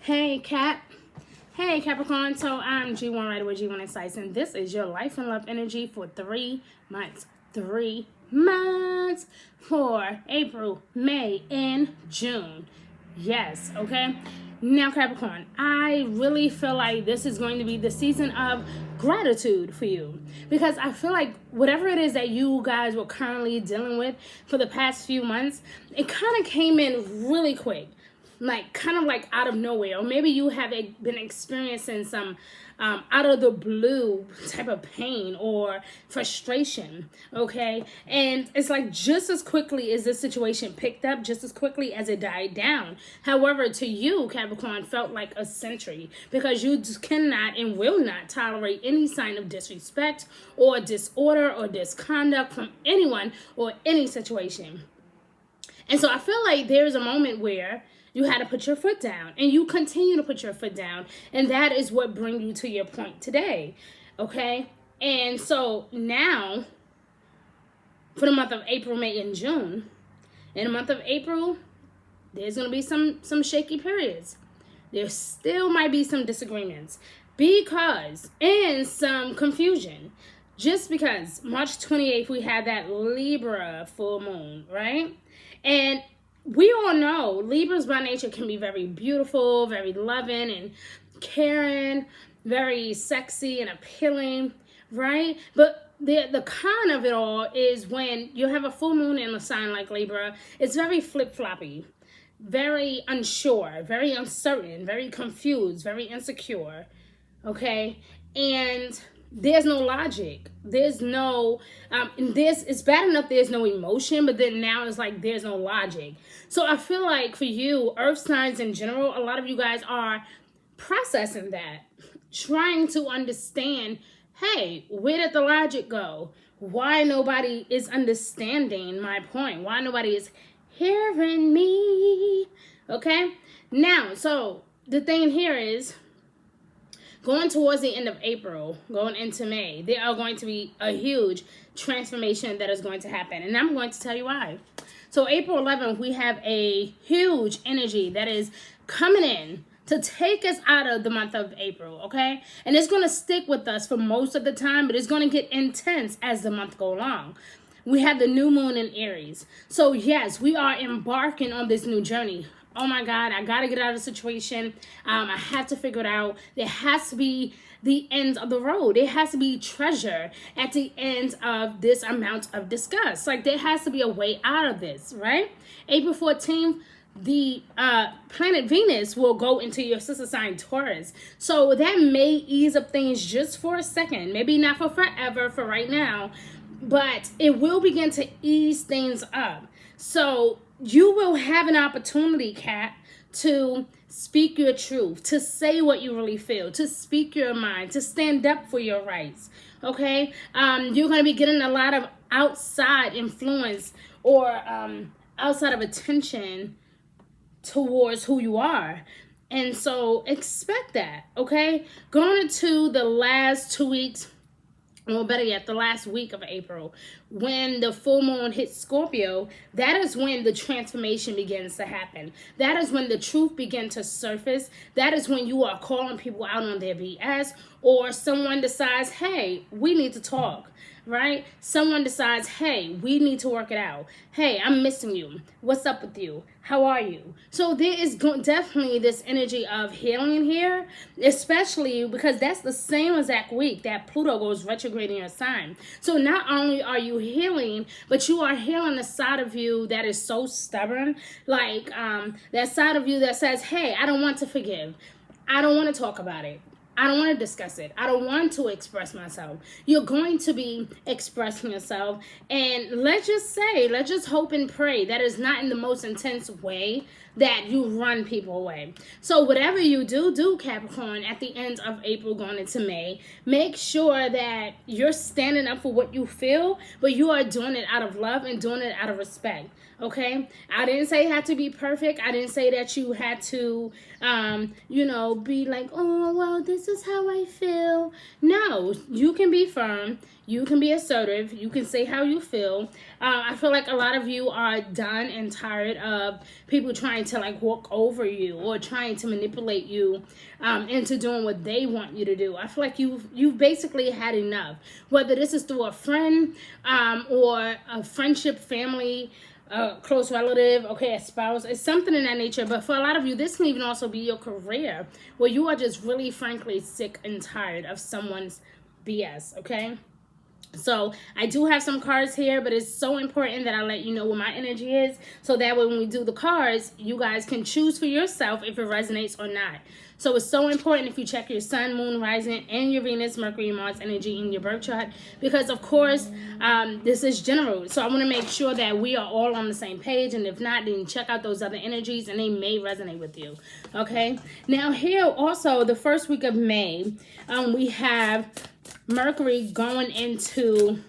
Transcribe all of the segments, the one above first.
Hey, Cap. Hey, Capricorn. So I'm G1 Writer with G1 Insights, and this is your life and love energy for 3 months. 3 months for April, May, and June. Yes, okay? Now, Capricorn, I really feel like this is going to be the season of gratitude for you, because I feel like whatever it is that you guys were currently dealing with for the past few months, it kind of came in really quick, like kind of like out of nowhere. Or maybe you have been experiencing some out of the blue type of pain or frustration, okay? And it's like just as quickly as this situation picked up, just as quickly as it died down. However, to you, Capricorn, felt like a century, because you just cannot and will not tolerate any sign of disrespect or disorder or disconduct from anyone or any situation. And so I feel like there's a moment where you had to put your foot down, and you continue to put your foot down, and that is what brings you to your point today, okay? And so now, for the month of April, May, and June, in the month of April, there's going to be some shaky periods. There still might be some disagreements, and some confusion. Just because March 28th, we had that Libra full moon, right? And we all know Libras by nature can be very beautiful, very loving and caring, very sexy and appealing, right? But the con of it all is when you have a full moon in a sign like Libra, it's very flip-floppy, very unsure, very uncertain, very confused, very insecure, okay? And there's no logic. There's no, it's bad enough there's no emotion, but then now it's like there's no logic. So I feel like for you, earth signs in general, a lot of you guys are processing that, trying to understand, hey, where did the logic go? Why nobody is understanding my point? Why nobody is hearing me? Okay? Now, so the thing here is, going towards the end of April, going into May, there are going to be a huge transformation that is going to happen. And I'm going to tell you why. So April 11th, we have a huge energy that is coming in to take us out of the month of April, okay? And it's going to stick with us for most of the time, but it's going to get intense as the month goes along. We have the new moon in Aries. So yes, we are embarking on this new journey. Oh my God, I got to get out of the situation. I have to figure it out. There has to be the end of the road. There has to be treasure at the end of this amount of disgust. Like, there has to be a way out of this, right? April 14th, the planet Venus will go into your sister sign Taurus. So that may ease up things just for a second. Maybe not for forever, for right now. But it will begin to ease things up. So you will have an opportunity, Cat, to speak your truth, to say what you really feel, to speak your mind, to stand up for your rights, okay? You're going to be getting a lot of outside influence or outside of attention towards who you are. And so expect that, okay? Going into the last 2 weeks, or better yet, the last week of April, when the full moon hits Scorpio, that is when the transformation begins to happen. That is when the truth begins to surface. That is when you are calling people out on their BS, or someone decides, hey, we need to talk, right? Someone decides, hey, we need to work it out. Hey, I'm missing you. What's up with you? How are you? So there is definitely this energy of healing here, especially because that's the same exact week that Pluto goes retrograde in your sign. So not only are you healing, but you are healing the side of you that is so stubborn, like that side of you that says, hey, I don't want to forgive. I don't want to talk about it. I don't want to discuss it. I don't want to express myself. You're going to be expressing yourself. And let's just hope and pray that it's not in the most intense way that you run people away. So whatever you do, Capricorn, at the end of April going into May, make sure that you're standing up for what you feel, but you are doing it out of love and doing it out of respect. Okay? I didn't say it had to be perfect. I didn't say that you had to, be like, oh, well, this this is how I feel. No, you can be firm. You can be assertive. You can say how you feel. I feel like a lot of you are done and tired of people trying to like walk over you or trying to manipulate you into doing what they want you to do. I feel like you've basically had enough. Whether this is through a friend or a friendship, family, a close relative, okay, a spouse, it's something in that nature. But for a lot of you, this can even also be your career, where you are just really, frankly, sick and tired of someone's BS, okay? So I do have some cards here, but it's so important that I let you know what my energy is, so that way when we do the cards, you guys can choose for yourself if it resonates or not. So it's so important if you check your sun, moon, rising, and your Venus, Mercury, Mars energy in your birth chart, because of course this is general. So I want to make sure that we are all on the same page, and if not, then check out those other energies and they may resonate with you. Okay, now here also the first week of May, we have Mercury going into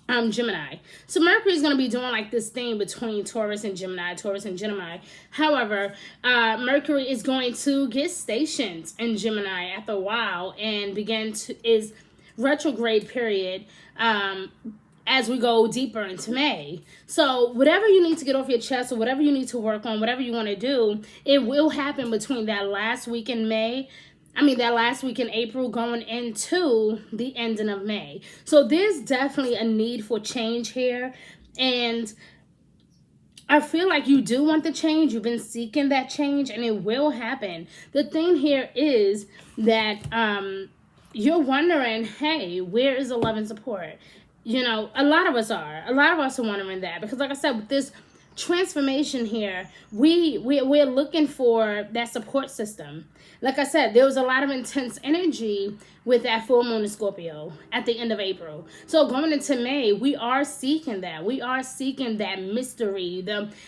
Gemini. So Mercury is going to be doing like this thing between Taurus and Gemini. However, Mercury is going to get stationed in Gemini after a while and begin to is retrograde period as we go deeper into May. So whatever you need to get off your chest or whatever you need to work on, whatever you want to do, it will happen between that last week in May. That last week in April going into the ending of May. So there's definitely a need for change here. And I feel like you do want the change. You've been seeking that change and it will happen. The thing here is that you're wondering, hey, where is the love and support? You know, a lot of us are. A lot of us are wondering that. Because like I said, with this transformation here, we're looking for that support system. Like I said, there was a lot of intense energy with that full moon in Scorpio at the end of April. So going into May, we are seeking that. We are seeking that mystery,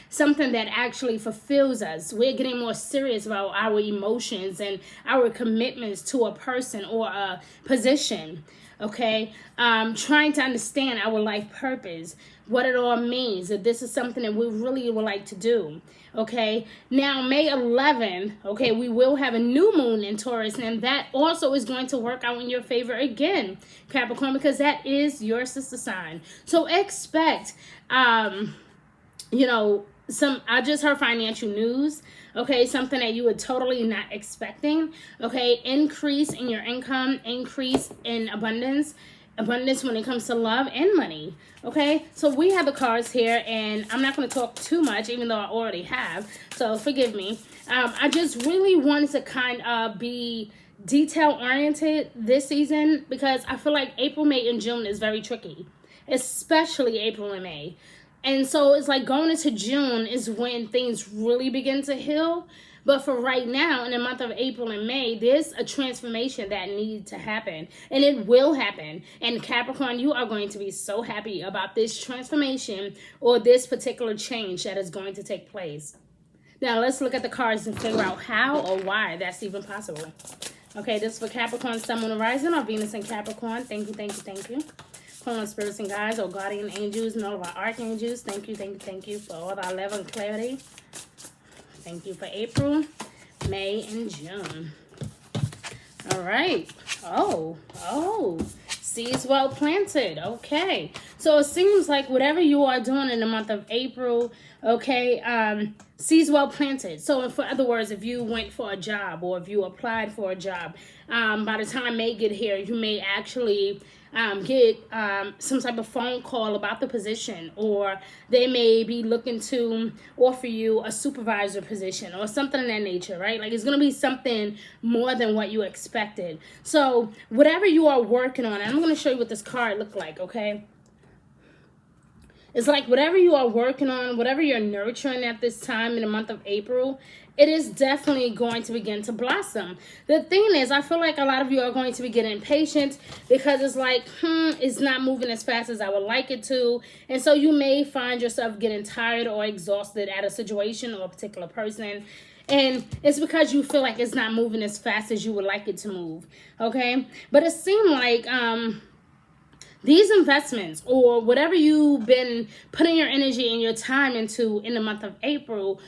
something that actually fulfills us. We're getting more serious about our emotions and our commitments to a person or a position. Okay, trying to understand our life purpose, what it all means, that this is something that we really would like to do. Okay, now May 11th, okay, we will have a new moon in Taurus, and that also is going to work out in your favor again, Capricorn, because that is your sister sign. So expect, you know, I just heard financial news. Okay, something that you were totally not expecting. Okay, increase in your income, increase in abundance when it comes to love and money. Okay, so we have the cards here, and I'm not going to talk too much, even though I already have, so forgive me. I just really wanted to kind of be detail oriented this season, because I feel like April, May, and June is very tricky, especially April and May. And so it's like going into June is when things really begin to heal. But for right now, in the month of April and May, there's a transformation that needs to happen. And it will happen. And Capricorn, you are going to be so happy about this transformation or this particular change that is going to take place. Now, let's look at the cards and figure out how or why that's even possible. Okay, this is for Capricorn, Sun, Moon, and Rising, or Venus and Capricorn. Thank you, thank you, thank you. Calling spirits and guides, or guardian angels, and all of our archangels. Thank you, thank you, thank you for all our love and clarity. Thank you for April, May, and June. All right. Oh, seeds well planted. Okay. So it seems like whatever you are doing in the month of April, okay, seeds well planted. So in other words, if you went for a job or if you applied for a job, by the time May get here, you may actually get some type of phone call about the position, or they may be looking to offer you a supervisor position or something of that nature, right? Like it's going to be something more than what you expected. So whatever you are working on, and I'm going to show you what this card looked like, okay? It's like whatever you are working on, whatever you're nurturing at this time in the month of April, it is definitely going to begin to blossom. The thing is, I feel like a lot of you are going to be getting impatient because it's like, it's not moving as fast as I would like it to. And so you may find yourself getting tired or exhausted at a situation or a particular person. And it's because you feel like it's not moving as fast as you would like it to move. Okay? But it seemed like these investments or whatever you've been putting your energy and your time into in the month of April,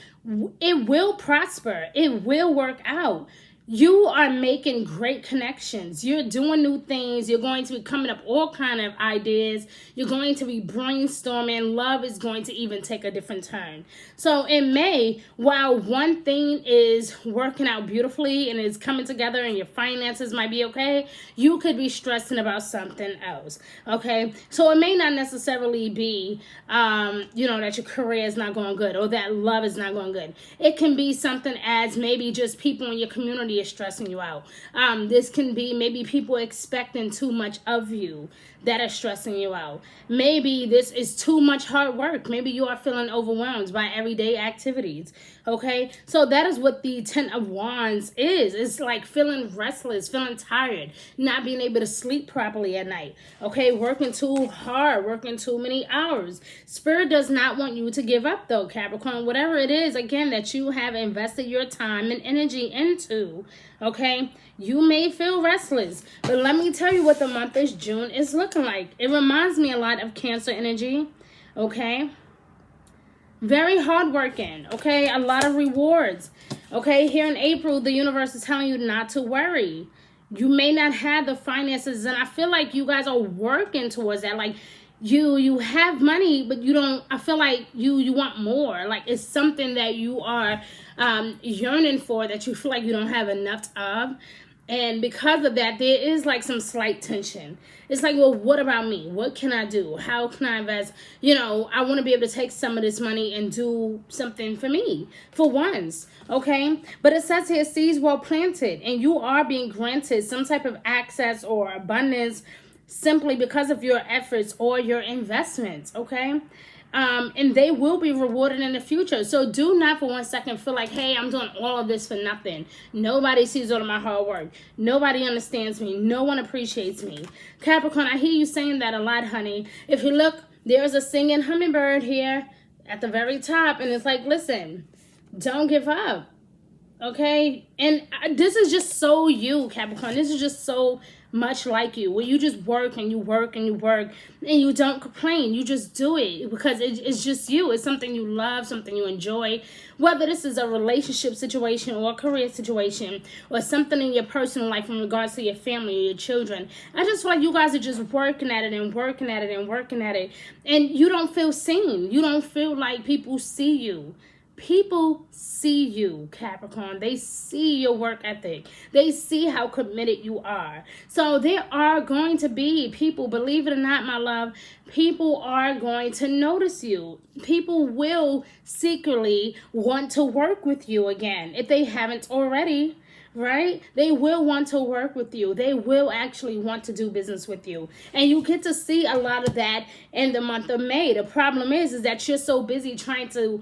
it will prosper. It will work out. You are making great connections. You're doing new things. You're going to be coming up all kind of ideas. You're going to be brainstorming. Love is going to even take a different turn. So in May, while one thing is working out beautifully and is coming together and your finances might be okay, you could be stressing about something else. Okay. So it may not necessarily be, that your career is not going good or that love is not going good. It can be something as maybe just people in your community is stressing you out. This can be maybe people expecting too much of you that are stressing you out. Maybe this is too much hard work. Maybe you are feeling overwhelmed by everyday activities. Okay, so that is what the Ten of Wands is. It's like feeling restless, feeling tired, not being able to sleep properly at night. Okay, working too hard, working too many hours. Spirit does not want you to give up though, Capricorn. Whatever it is, again, that you have invested your time and energy into, okay, you may feel restless. But let me tell you what the month of June is looking like. It reminds me a lot of Cancer energy, okay? Very hardworking, okay? A lot of rewards, okay? Here in April, the universe is telling you not to worry. You may not have the finances, and I feel like you guys are working towards that. Like, you have money, but you don't, I feel like you want more. Like, it's something that you are yearning for that you feel like you don't have enough of. And because of that, there is like some slight tension. It's like, well, what about me? What can I do? How can I invest? I want to be able to take some of this money and do something for me, for once, okay? But it says here, seeds well planted, and you are being granted some type of access or abundance simply because of your efforts or your investments, okay? And they will be rewarded in the future. So do not for 1 second feel like, hey, I'm doing all of this for nothing. Nobody sees all of my hard work. Nobody understands me. No one appreciates me. Capricorn, I hear you saying that a lot, honey. If you look, there's a singing hummingbird here at the very top. And it's like, listen, don't give up. Okay? And this is just so you, Capricorn. This is just so much like you, where you just work and you work and you work and you don't complain. You just do it because it's just you. It's something you love, something you enjoy. Whether this is a relationship situation or a career situation or something in your personal life in regards to your family or your children, I just feel like you guys are just working at it and working at it and working at it, and you don't feel seen. You don't feel like people see you. People see you, Capricorn. They see your work ethic. They see how committed you are. So there are going to be people, believe it or not, my love, people are going to notice you. People will secretly want to work with you again if they haven't already. Right? They will want to work with you. They will actually want to do business with you. And you get to see a lot of that in the month of May. The problem is that you're so busy trying to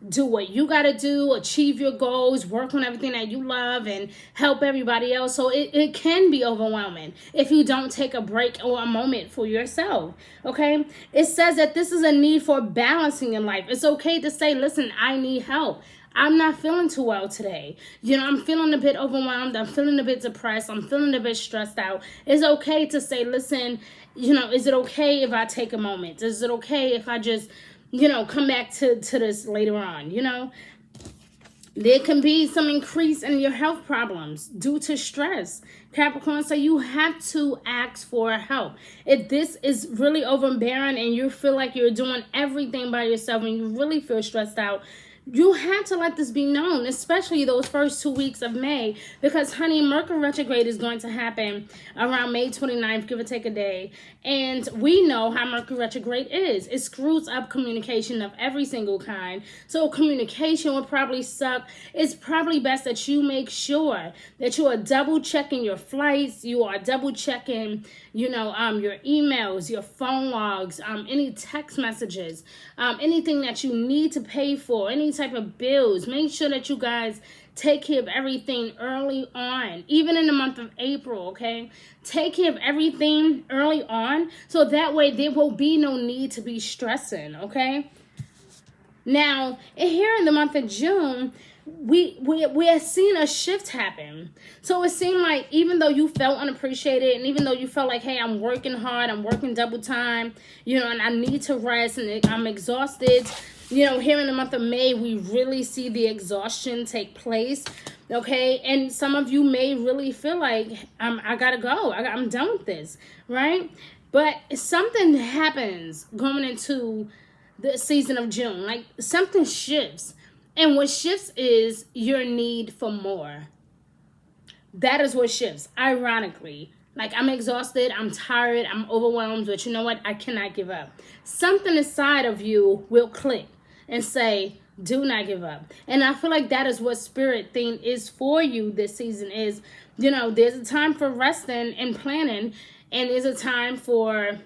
do what you got to do, achieve your goals, work on everything that you love, and help everybody else. So it can be overwhelming if you don't take a break or a moment for yourself, okay? It says that this is a need for balancing in life. It's okay to say, listen, I need help. I'm not feeling too well today. I'm feeling a bit overwhelmed. I'm feeling a bit depressed. I'm feeling a bit stressed out. It's okay to say, listen, is it okay if I take a moment? Is it okay if I just come back to this later on, There can be some increase in your health problems due to stress, Capricorn. So you have to ask for help. If this is really overbearing and you feel like you're doing everything by yourself and you really feel stressed out, you have to let this be known, especially those first 2 weeks of May, because, honey, Mercury retrograde is going to happen around May 29th, give or take a day. And we know how Mercury retrograde is. It screws up communication of every single kind. So communication will probably suck. It's probably best that you make sure that you are double checking your flights. You are double checking, your emails, your phone logs, any text messages, anything that you need to pay for, any type of bills. Make sure that you guys take care of everything early on, even in the month of April, okay? Take care of everything early on, so that way there will be no need to be stressing, okay? Now, here in the month of June, we have seen a shift happen. So it seemed like even though you felt unappreciated, and even though you felt like, hey, I'm working hard, I'm working double time, and I need to rest, and I'm exhausted, here in the month of May, we really see the exhaustion take place. Okay, and some of you may really feel like I gotta go. I'm done with this, right? But something happens going into the season of June. Like something shifts, and what shifts is your need for more. That is what shifts. Ironically, like I'm exhausted, I'm tired, I'm overwhelmed, but you know what? I cannot give up. Something inside of you will click and say, do not give up. And I feel like that is what spirit thing is for you this season is, there's a time for resting and planning, and there's a time for,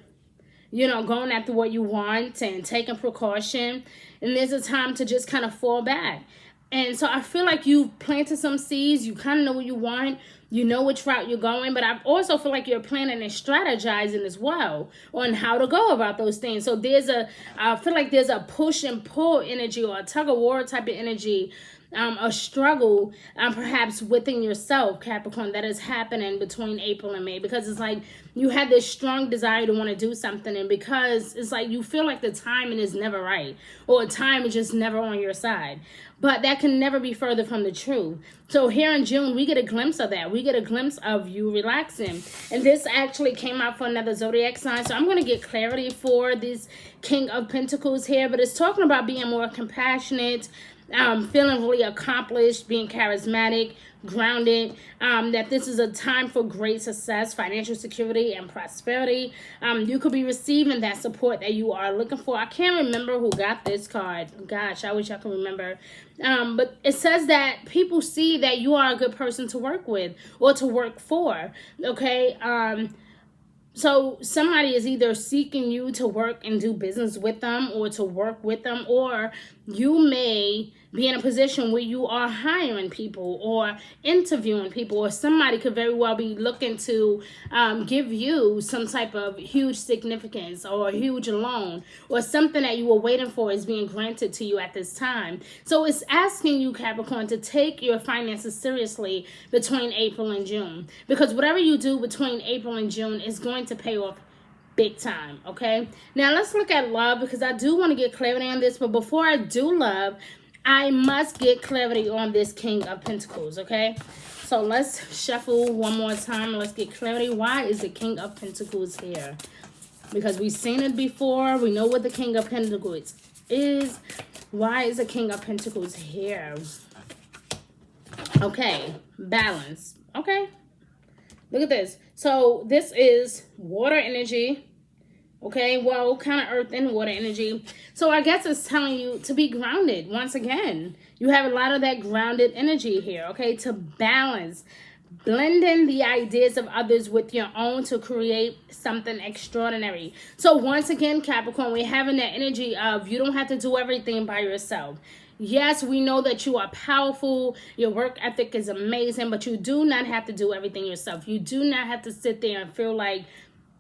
going after what you want and taking precaution. And there's a time to just kind of fall back. And so I feel like you've planted some seeds. You kind of know what you want. You know which route you're going. But I also feel like you're planning and strategizing as well on how to go about those things. So I feel like there's a push and pull energy or a tug of war type of energy, a struggle perhaps within yourself, Capricorn, that is happening between April and May, because it's like you had this strong desire to want to do something, and because it's like you feel like the timing is never right, or time is just never on your side. But that can never be further from the truth. So here in June, we get a glimpse of that. We get a glimpse of you relaxing. And this actually came out for another zodiac sign. So I'm going to get clarity for this King of Pentacles here. But it's talking about being more compassionate, feeling really accomplished, being charismatic, grounded, that this is a time for great success, financial security, and prosperity. You could be receiving that support that you are looking for. I can't remember who got this card. Gosh, I wish I could remember. But it says that people see that you are a good person to work with or to work for, okay? So somebody is either seeking you to work and do business with them or to work with them, or you may be in a position where you are hiring people or interviewing people, or somebody could very well be looking to give you some type of huge significance or a huge loan, or something that you were waiting for is being granted to you at this time. So it's asking you, Capricorn, to take your finances seriously between April and June, because whatever you do between April and June is going to pay off big time. Okay, now let's look at love, because I do want to get clarity on this. But before I do love, I must get clarity on this King of Pentacles. Okay, so let's shuffle one more time. Let's get clarity. Why is the King of Pentacles here? Because we've seen it before. We know what the King of Pentacles is. Why is the King of Pentacles here? Okay, balance. Okay, look at this. So this is water energy. Okay, well, kind of earth and water energy. So I guess it's telling you to be grounded. Once again, you have a lot of that grounded energy here, okay, to balance, blending the ideas of others with your own to create something extraordinary. So once again, Capricorn, we're having that energy of you don't have to do everything by yourself. Yes, we know that you are powerful. Your work ethic is amazing, but you do not have to do everything yourself. You do not have to sit there and feel like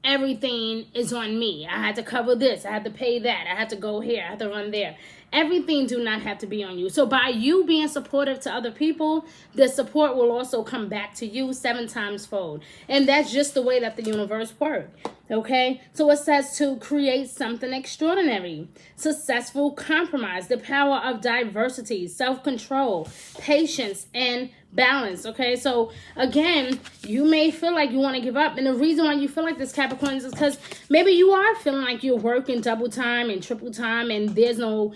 everything is on me. I had to cover this. I had to pay that. I had to go here. I had to run there. Everything do not have to be on you. So by you being supportive to other people, the support will also come back to you 7 times fold. And that's just the way that the universe works. Okay, so it says to create something extraordinary, successful compromise, the power of diversity, self-control, patience, and balance. Okay, so again, you may feel like you want to give up, and the reason why you feel like this, Capricorn, is because maybe you are feeling like you're working double time and triple time, and there's no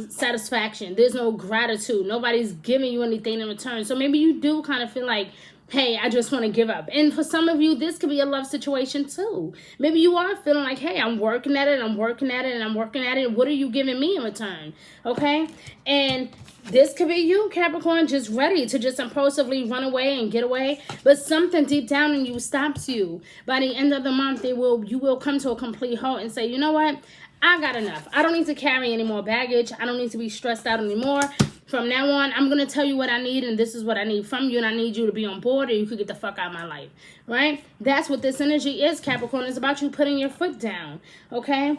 satisfaction, there's no gratitude, nobody's giving you anything in return. So maybe you do kind of feel like, hey, I just want to give up. And for some of you, this could be a love situation too. Maybe you are feeling like, hey, I'm working at it, I'm working at it, and I'm working at it. What are you giving me in return? Okay? And this could be you, Capricorn, just ready to just impulsively run away and get away. But something deep down in you stops you. By the end of the month, you will come to a complete halt and say, you know what? I got enough. I don't need to carry any more baggage. I don't need to be stressed out anymore. From now on, I'm going to tell you what I need, and this is what I need from you, and I need you to be on board, or you could get the fuck out of my life, right? That's what this energy is, Capricorn. It's about you putting your foot down, okay?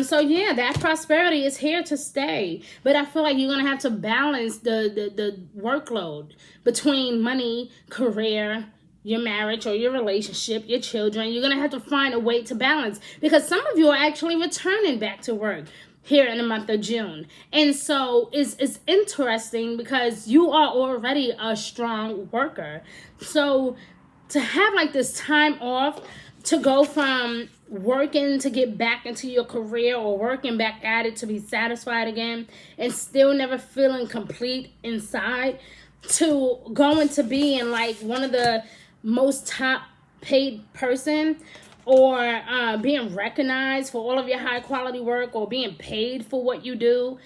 So, yeah, that prosperity is here to stay, but I feel like you're going to have to balance the workload between money, career, your marriage or your relationship, your children. You're going to have to find a way to balance, because some of you are actually returning back to work. here in the month of June. And so it's interesting because you are already a strong worker. So to have like this time off to go from working to get back into your career or working back at it to be satisfied again and still never feeling complete inside, to going to being like one of the most top paid person, or being recognized for all of your high quality work, or being paid for what you do,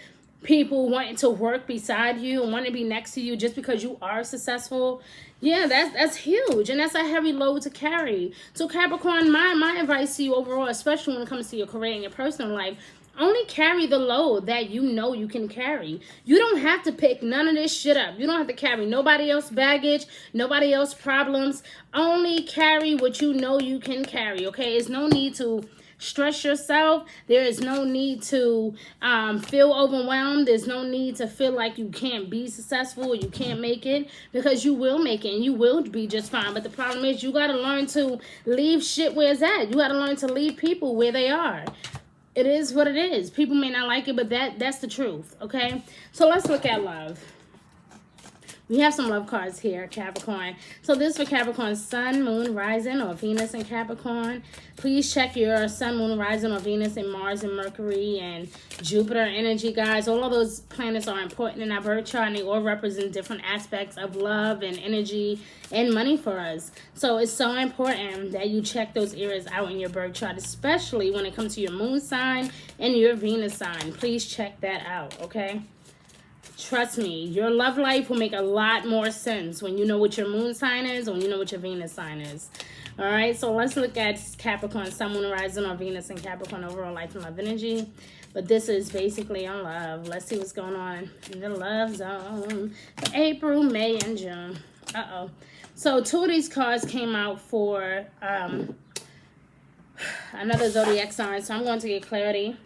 people wanting to work beside you and wanting to be next to you just because you are successful. Yeah, that's huge, and that's a heavy load to carry. So Capricorn, my advice to you overall, especially when it comes to your career and your personal life, only carry the load that you know you can carry. You don't have to pick none of this shit up. You don't have to carry nobody else's baggage, nobody else's problems. Only carry what you know you can carry, okay? There's no need to stress yourself. There is no need to feel overwhelmed. There's no need to feel like you can't be successful or you can't make it, because you will make it and you will be just fine. But the problem is you got to learn to leave shit where it's at. You got to learn to leave people where they are. It is what it is. People may not like it, but that's the truth, okay? So let's look at love. We have some love cards here, Capricorn. So this is for Capricorn, Sun, Moon, Rising, or Venus in Capricorn. Please check your Sun, Moon, Rising, or Venus in Mars and Mercury and Jupiter energy, guys. All of those planets are important in our birth chart, and they all represent different aspects of love and energy and money for us. So it's so important that you check those areas out in your birth chart, especially when it comes to your moon sign and your Venus sign. Please check that out, okay? Trust me, your love life will make a lot more sense when you know what your moon sign is, or when you know what your Venus sign is. All right, so let's look at Capricorn, Sun, Moon, Rising, or Venus and Capricorn overall life and love energy. But this is basically on love. Let's see what's going on in the love zone for April, May, and June. Uh-oh. So two of these cards came out for another zodiac sign. So I'm going to get clarity.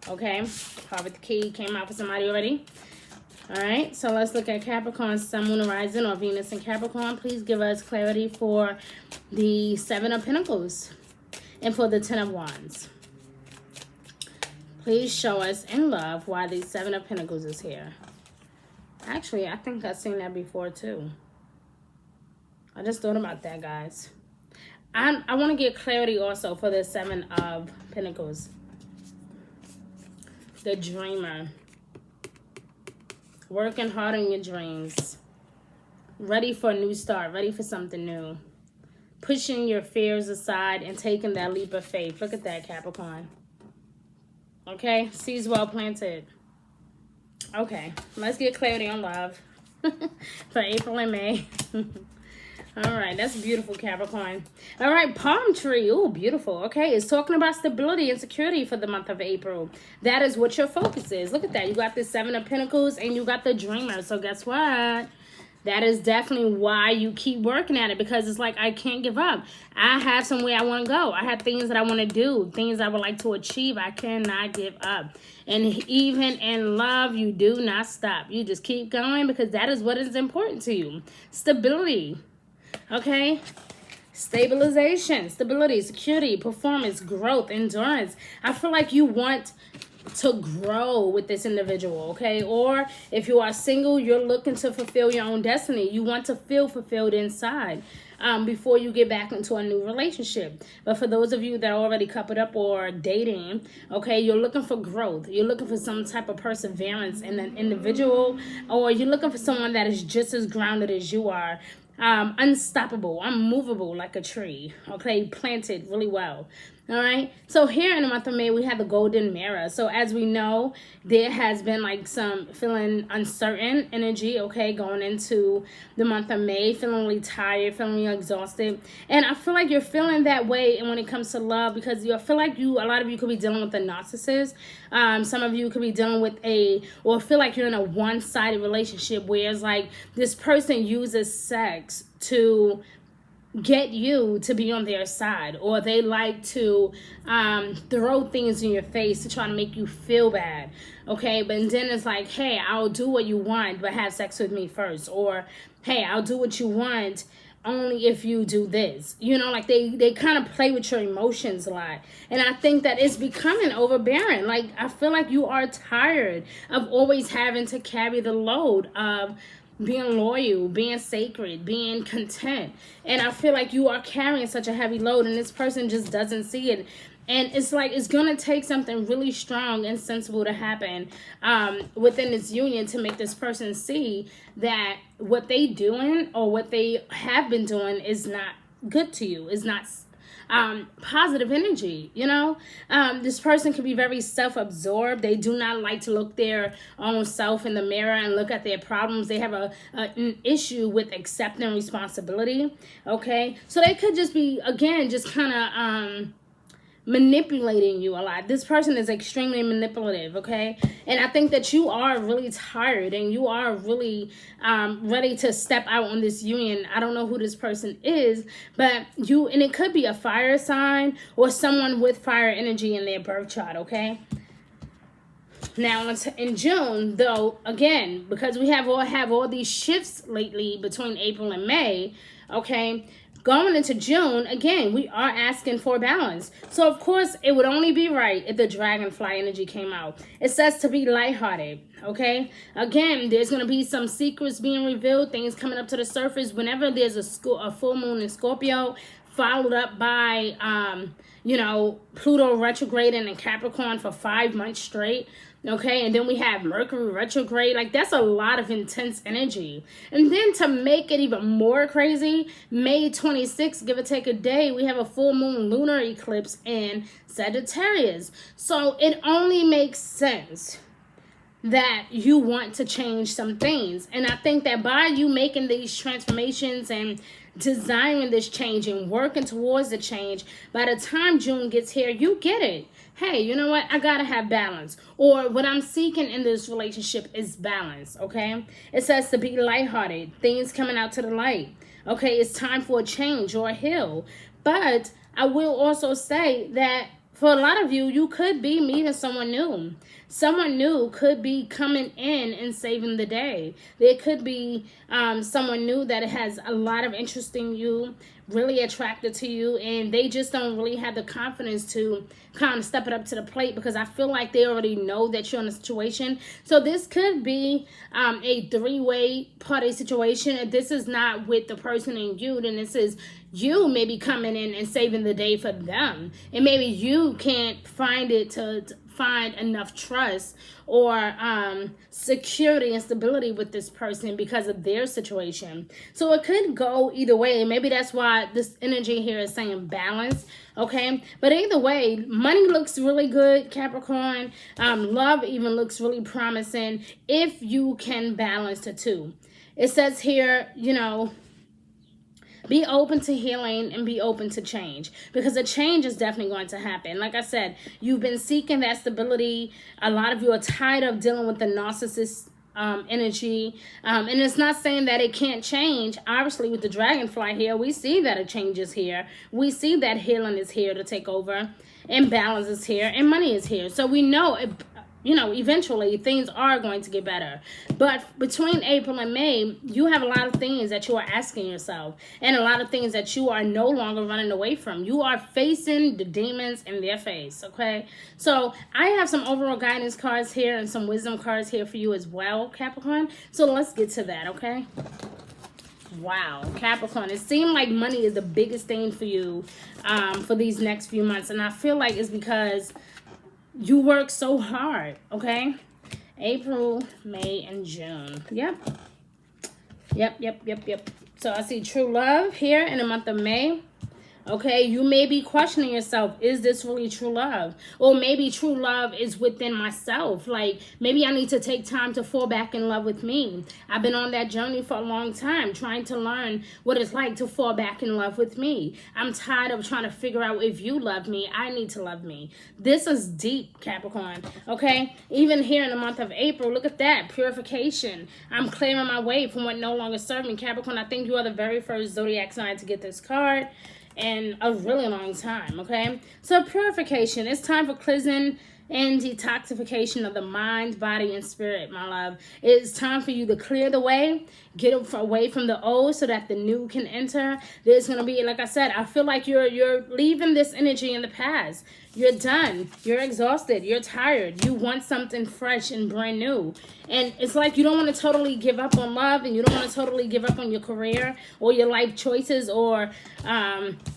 Okay, card with the key came out for somebody already. All right, so let's look at Capricorn, Sun, Moon, Rising, or Venus in Capricorn. Please give us clarity for the Seven of Pentacles and for the Ten of Wands. Please show us in love why the Seven of Pentacles is here. Actually, I think I've seen that before too. I just thought about that, guys. I want to get clarity also for the Seven of Pentacles. The dreamer. Working hard on your dreams. Ready for a new start. Ready for something new. Pushing your fears aside and taking that leap of faith. Look at that, Capricorn. Okay? Seeds well planted. Okay. Let's get clarity on love. For April and May. All right, that's beautiful, Capricorn. All right, palm tree. Oh, beautiful. Okay, it's talking about stability and security for the month of April. That is what your focus is. Look at that. You got the Seven of Pentacles and you got the dreamer. So guess what? That is definitely why you keep working at it, because it's like, I can't give up. I have somewhere I want to go. I have things that I want to do, things I would like to achieve. I cannot give up. And even in love, you do not stop. You just keep going, because that is what is important to you. Stability. Okay, stabilization, stability, security, performance, growth, endurance. I feel like you want to grow with this individual, okay? Or if you are single, you're looking to fulfill your own destiny. You want to feel fulfilled inside before you get back into a new relationship. But for those of you that are already coupled up or dating, okay, you're looking for growth. You're looking for some type of perseverance in an individual, or you're looking for someone that is just as grounded as you are. Unstoppable, unmovable like a tree, okay, planted really well. All right, so here in the month of May, we have the golden mirror. So as we know, there has been like some feeling uncertain energy, okay, going into the month of May, feeling really tired, feeling really exhausted. And I feel like you're feeling that way when it comes to love, because I feel like a lot of you could be dealing with a narcissist. Some of you could be dealing with or feel like you're in a one-sided relationship where it's like this person uses sex to get you to be on their side, or they like to throw things in your face to try to make you feel bad, okay? But then it's like, hey, I'll do what you want, but have sex with me first. Or hey, I'll do what you want, only if you do this. You know, like they kind of play with your emotions a lot. And I think that it's becoming overbearing. Like, I feel like you are tired of always having to carry the load of being loyal, being sacred, being content. And I feel like you are carrying such a heavy load, and this person just doesn't see it. And it's like, it's going to take something really strong and sensible to happen within this union to make this person see that what they doing or what they have been doing is not good to you, is not positive energy. You know, this person can be very self-absorbed. They do not like to look their own self in the mirror and look at their problems. They have an issue with accepting responsibility. Okay, so they could just be, again, just kind of manipulating you a lot. This person is extremely manipulative, okay? And I think that you are really tired and you are really ready to step out on this union. I don't know who this person is, but and it could be a fire sign or someone with fire energy in their birth chart, okay? Now, in June, though, again, because we have all these shifts lately between April and May, okay, going into June, again, we are asking for balance. So, of course, it would only be right if the dragonfly energy came out. It says to be lighthearted, okay? Again, there's going to be some secrets being revealed, things coming up to the surface. Whenever there's a full moon in Scorpio, followed up by, you know, Pluto retrograding in Capricorn for 5 months straight. Okay, and then we have Mercury retrograde. Like, that's a lot of intense energy. And then to make it even more crazy, May 26th, give or take a day, we have a full moon lunar eclipse in Sagittarius. So it only makes sense that you want to change some things. And I think that by you making these transformations and desiring this change and working towards the change, by the time June gets here, you get it. Hey, you know what? I gotta have balance. Or what I'm seeking in this relationship is balance, okay? It says to be lighthearted, things coming out to the light. Okay, it's time for a change or a heal. But I will also say that for a lot of you, you could be meeting someone new. Someone new could be coming in and saving the day. There could be someone new that has a lot of interest in you, really attracted to you, and they just don't really have the confidence to kind of step it up to the plate, because I feel like they already know that you're in a situation. So this could be a three-way party situation. If this is not with the person and you, then this is you maybe coming in and saving the day for them. And maybe you can't find it to find enough trust or security and stability with this person because of their situation. So it could go either way. Maybe that's why this energy here is saying balance, okay? But either way, money looks really good, Capricorn. Love even looks really promising if you can balance the two. It says here, you know, be open to healing and be open to change, because a change is definitely going to happen. Like I said, you've been seeking that stability. A lot of you are tired of dealing with the narcissist energy. And it's not saying that it can't change. Obviously, with the dragonfly here, we see that a change is here. We see that healing is here to take over, and balance is here, and money is here. So we know it, you know, eventually things are going to get better. But between April and May, you have a lot of things that you are asking yourself, and a lot of things that you are no longer running away from. You are facing the demons in their face, okay? So I have some overall guidance cards here and some wisdom cards here for you as well, Capricorn. So let's get to that, okay? Wow, Capricorn, it seemed like money is the biggest thing for you for these next few months. And I feel like it's because you work so hard, okay? April, May, and June. Yep. So I see true love here in the month of May. Okay, you may be questioning yourself, is this really true love? Or maybe true love is within myself. Like, maybe I need to take time to fall back in love with me. I've been on that journey for a long time, trying to learn what it's like to fall back in love with me. I'm tired of trying to figure out if you love me. I need to love me. This is deep, Capricorn, okay? Even here in the month of April, look at that, purification. I'm clearing my way from what no longer serves me. Capricorn, I think you are the very first zodiac sign to get this card in a really long time, okay? So purification, it's time for cleansing and detoxification of the mind, body, and spirit, my love. It's time for you to clear the way, get away from the old so that the new can enter. There's going to be, like I said, I feel like you're leaving this energy in the past. You're done. You're exhausted. You're tired. You want something fresh and brand new. And it's like you don't want to totally give up on love, and you don't want to totally give up on your career or your life choices or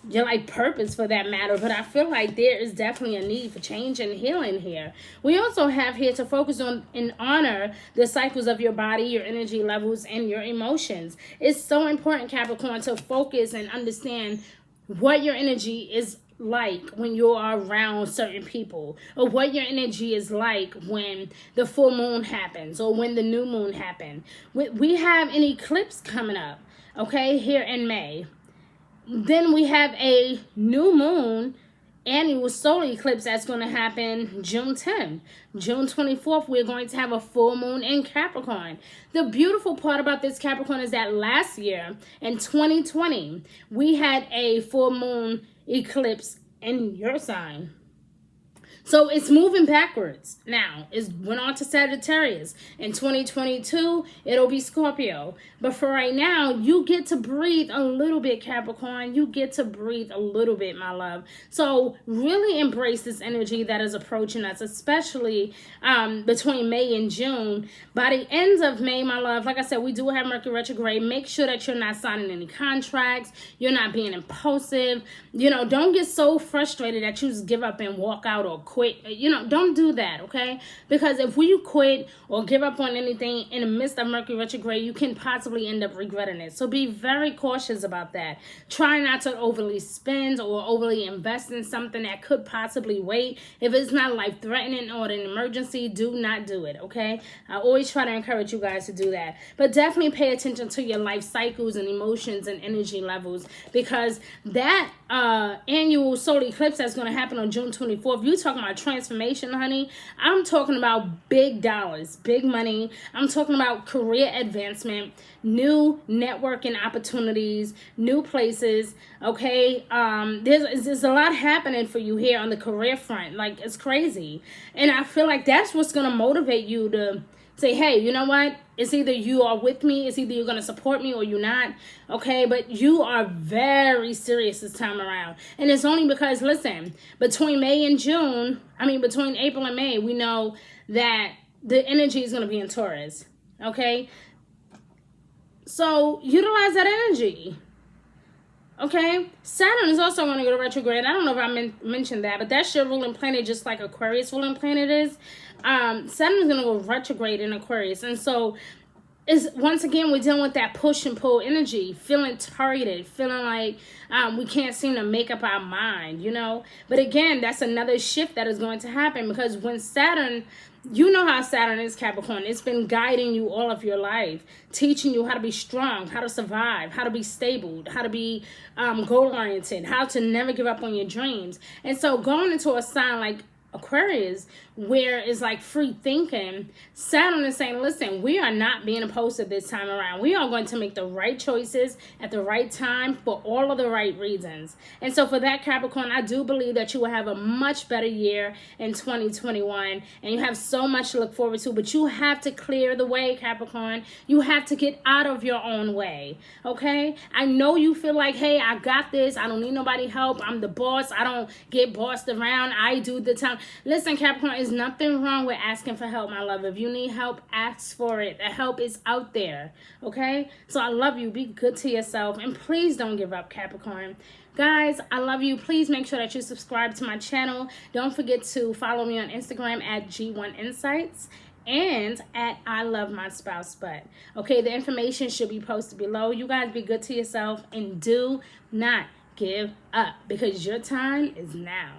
your life purpose for that matter. But I feel like there is definitely a need for change and healing here. We also have here to focus on and honor the cycles of your body, your energy levels, and your emotions. It's so important, Capricorn, to focus and understand what your energy is like when you are around certain people, or what your energy is like when the full moon happens or when the new moon happens. We have an eclipse coming up, okay, here in May. Then we have a new moon annual solar eclipse that's going to happen June 10th. June 24th, we're going to have a full moon in Capricorn. The beautiful part about this, Capricorn, is that last year in 2020, we had a full moon eclipse in your sign. So it's moving backwards now. It went on to Sagittarius. In 2022, it'll be Scorpio. But for right now, you get to breathe a little bit, Capricorn. You get to breathe a little bit, my love. So really embrace this energy that is approaching us, especially between May and June. By the end of May, my love, like I said, we do have Mercury retrograde. Make sure that you're not signing any contracts. You're not being impulsive. You know, don't get so frustrated that you just give up and walk out or quit. You know, don't do that, okay? Because if you quit or give up on anything in the midst of Mercury retrograde, you can possibly end up regretting it. So be very cautious about that. Try not to overly spend or overly invest in something that could possibly wait. If it's not life-threatening or an emergency, do not do it, okay? I always try to encourage you guys to do that. But definitely pay attention to your life cycles and emotions and energy levels, because that annual solar eclipse that's going to happen on June 24th, you talking about transformation, honey. I'm talking about big dollars, big money. I'm talking about career advancement, new networking opportunities, new places, okay? There's a lot happening for you here on the career front. Like, it's crazy. And I feel like that's what's going to motivate you to say, hey, you know what? It's either you are with me, it's either you're going to support me or you're not, okay? But you are very serious this time around. And it's only because, listen, between May and June, between April and May, we know that the energy is going to be in Taurus, okay? So utilize that energy, okay? Saturn is also going to go to retrograde. I don't know if I mentioned that, but that's your ruling planet, just like Aquarius ruling planet is. Saturn is going to go retrograde in Aquarius. And so, once again, we're dealing with that push and pull energy, feeling targeted, feeling like we can't seem to make up our mind, you know. But again, that's another shift that is going to happen, because when Saturn, you know how Saturn is, Capricorn. It's been guiding you all of your life, teaching you how to be strong, how to survive, how to be stable, how to be goal-oriented, how to never give up on your dreams. And so going into a sign like Aquarius, where it's like free thinking, Saturn is saying, listen, we are not being impulsive this time around. We are going to make the right choices at the right time for all of the right reasons. And so for that, Capricorn, I do believe that you will have a much better year in 2021, and you have so much to look forward to. But you have to clear the way, Capricorn. You have to get out of your own way, okay? I know you feel like, hey, I got this. I don't need nobody help. I'm the boss. I don't get bossed around. I do the time. Listen, Capricorn, there's nothing wrong with asking for help, my love. If you need help, ask for it. The help is out there, okay? So I love you. Be good to yourself, and please don't give up, Capricorn. Guys, I love you. Please make sure that you subscribe to my channel. Don't forget to follow me on Instagram at G1Insights and at I Love My Spouse But. Okay, the information should be posted below. You guys be good to yourself, and do not give up, because your time is now.